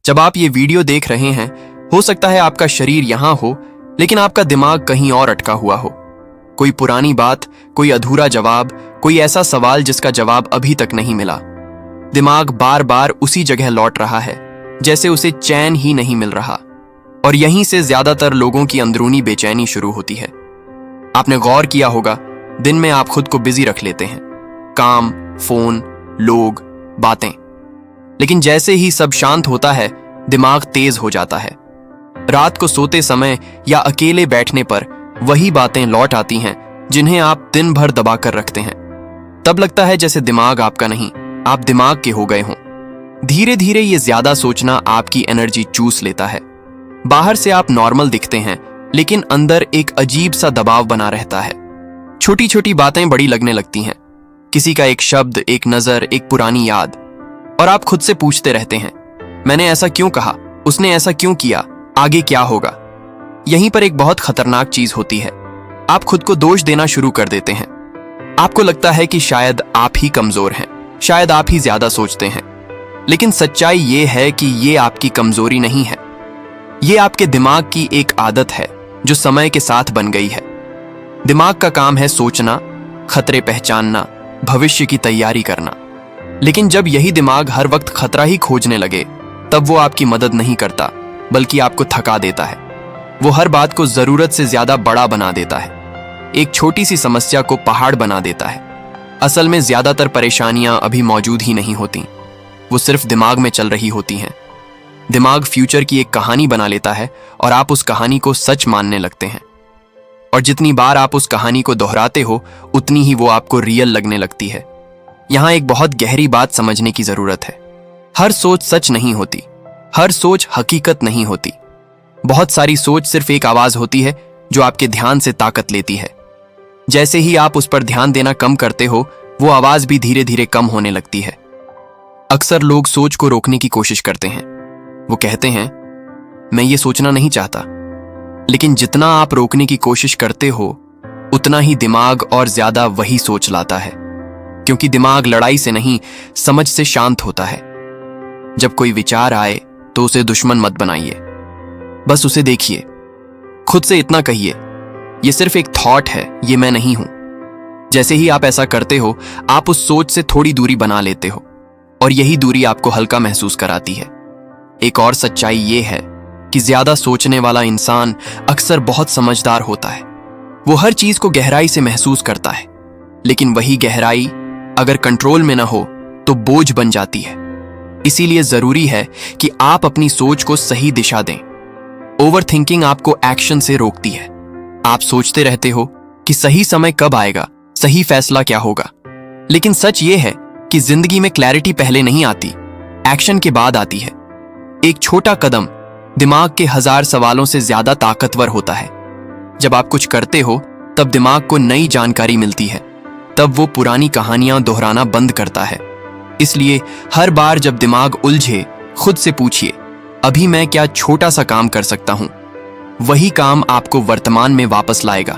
जब आप ये वीडियो देख रहे हैं, हो सकता है आपका शरीर यहां हो, लेकिन आपका दिमाग कहीं और अटका हुआ हो। कोई पुरानी बात, कोई अधूरा जवाब, कोई ऐसा सवाल जिसका जवाब अभी तक नहीं मिला। दिमाग बार बार उसी जगह लौट रहा है, जैसे उसे चैन ही नहीं मिल रहा। और यहीं से ज्यादातर लोगों की अंदरूनी बेचैनी शुरू होती है। आपने गौर किया होगा, दिन में आप खुद को बिजी रख लेते हैं, काम, फोन, लोग, बातें। लेकिन जैसे ही सब शांत होता है, दिमाग तेज हो जाता है। रात को सोते समय या अकेले बैठने पर वही बातें लौट आती हैं जिन्हें आप दिन भर दबा कर रखते हैं। तब लगता है जैसे दिमाग आपका नहीं, आप दिमाग के हो गए हों। धीरे धीरे ये ज्यादा सोचना आपकी एनर्जी चूस लेता है। बाहर से आप नॉर्मल दिखते हैं, लेकिन अंदर एक अजीब सा दबाव बना रहता है। छोटी छोटी बातें बड़ी लगने लगती हैं, किसी का एक शब्द, एक नजर, एक पुरानी याद, और आप खुद से पूछते रहते हैं, मैंने ऐसा क्यों कहा, उसने ऐसा क्यों किया, आगे क्या होगा। यहीं पर एक बहुत खतरनाक चीज होती है, आप खुद को दोष देना शुरू कर देते हैं। आपको लगता है कि शायद आप ही कमजोर हैं, शायद आप ही ज्यादा सोचते हैं। लेकिन सच्चाई ये है कि ये आपकी कमजोरी नहीं है, ये आपके दिमाग की एक आदत है जो समय के साथ बन गई है। दिमाग का काम है सोचना, खतरे पहचानना, भविष्य की तैयारी करना। लेकिन जब यही दिमाग हर वक्त खतरा ही खोजने लगे, तब वो आपकी मदद नहीं करता, बल्कि आपको थका देता है। वो हर बात को जरूरत से ज्यादा बड़ा बना देता है, एक छोटी सी समस्या को पहाड़ बना देता है। असल में ज्यादातर परेशानियां अभी मौजूद ही नहीं होती, वो सिर्फ दिमाग में चल रही होती हैं। दिमाग फ्यूचर की एक कहानी बना लेता है और आप उस कहानी को सच मानने लगते हैं। और जितनी बार आप उस कहानी को दोहराते हो, उतनी ही वो आपको रियल लगने लगती है। यहां एक बहुत गहरी बात समझने की जरूरत है। हर सोच सच नहीं होती, हर सोच हकीकत नहीं होती। बहुत सारी सोच सिर्फ एक आवाज होती है जो आपके ध्यान से ताकत लेती है। जैसे ही आप उस पर ध्यान देना कम करते हो, वो आवाज भी धीरे धीरे कम होने लगती है। अक्सर लोग सोच को रोकने की कोशिश करते हैं। वो कहते हैं, मैं ये सोचना नहीं चाहता। लेकिन जितना आप रोकने की कोशिश करते हो, उतना ही दिमाग और ज्यादा वही सोच लाता है। क्योंकि दिमाग लड़ाई से नहीं, समझ से शांत होता है। जब कोई विचार आए तो उसे दुश्मन मत बनाइए, बस उसे देखिए। खुद से इतना कहिए, ये सिर्फ एक थॉट है, ये मैं नहीं हूं। जैसे ही आप ऐसा करते हो, आप उस सोच से थोड़ी दूरी बना लेते हो, और यही दूरी आपको हल्का महसूस कराती है। एक और सच्चाई ये है कि ज्यादा सोचने वाला इंसान अक्सर बहुत समझदार होता है। वो हर चीज को गहराई से महसूस करता है, लेकिन वही गहराई अगर कंट्रोल में ना हो तो बोझ बन जाती है। इसीलिए जरूरी है कि आप अपनी सोच को सही दिशा दें। ओवर थिंकिंग आपको एक्शन से रोकती है। आप सोचते रहते हो कि सही समय कब आएगा, सही फैसला क्या होगा। लेकिन सच ये है कि जिंदगी में क्लैरिटी पहले नहीं आती, एक्शन के बाद आती है। एक छोटा कदम दिमाग के 1000 सवालों से ज्यादा ताकतवर होता है। जब आप कुछ करते हो, तब दिमाग को नई जानकारी मिलती है, तब वो पुरानी कहानियां दोहराना बंद करता है। इसलिए हर बार जब दिमाग उलझे, खुद से पूछिए, अभी मैं क्या छोटा सा काम कर सकता हूं। वही काम आपको वर्तमान में वापस लाएगा।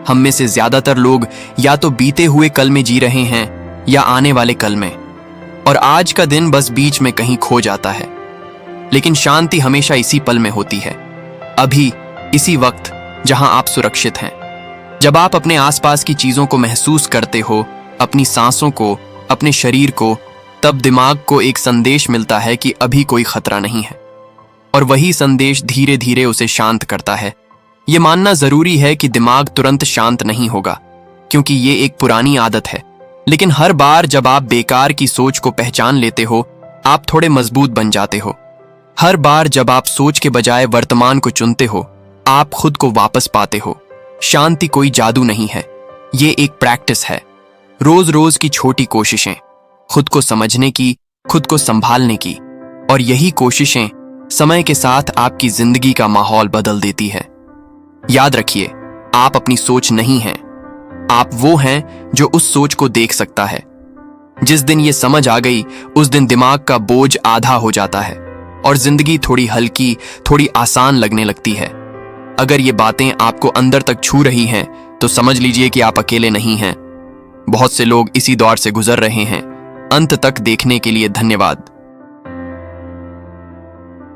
हम में से ज्यादातर लोग या तो बीते हुए कल में जी रहे हैं या आने वाले कल में, और आज का दिन बस बीच में कहीं खो जाता है। लेकिन शांति हमेशा इसी पल में होती है, अभी, इसी वक्त जहां आप सुरक्षित हैं। जब आप अपने आसपास की चीजों को महसूस करते हो, अपनी सांसों को, अपने शरीर को, तब दिमाग को एक संदेश मिलता है कि अभी कोई खतरा नहीं है। और वही संदेश धीरे धीरे उसे शांत करता है। ये मानना जरूरी है कि दिमाग तुरंत शांत नहीं होगा, क्योंकि ये एक पुरानी आदत है। लेकिन हर बार जब आप बेकार की सोच को पहचान लेते हो, आप थोड़े मजबूत बन जाते हो। हर बार जब आप सोच के बजाय वर्तमान को चुनते हो, आप खुद को वापस पाते हो। शांति कोई जादू नहीं है, ये एक प्रैक्टिस है। रोज रोज की छोटी कोशिशें, खुद को समझने की, खुद को संभालने की, और यही कोशिशें समय के साथ आपकी जिंदगी का माहौल बदल देती है। याद रखिए, आप अपनी सोच नहीं हैं, आप वो हैं जो उस सोच को देख सकता है। जिस दिन ये समझ आ गई, उस दिन दिमाग का बोझ आधा हो जाता है और जिंदगी थोड़ी हल्की, थोड़ी आसान लगने लगती है। अगर ये बातें आपको अंदर तक छू रही हैं, तो समझ लीजिए कि आप अकेले नहीं हैं। बहुत से लोग इसी दौर से गुजर रहे हैं। अंत तक देखने के लिए धन्यवाद।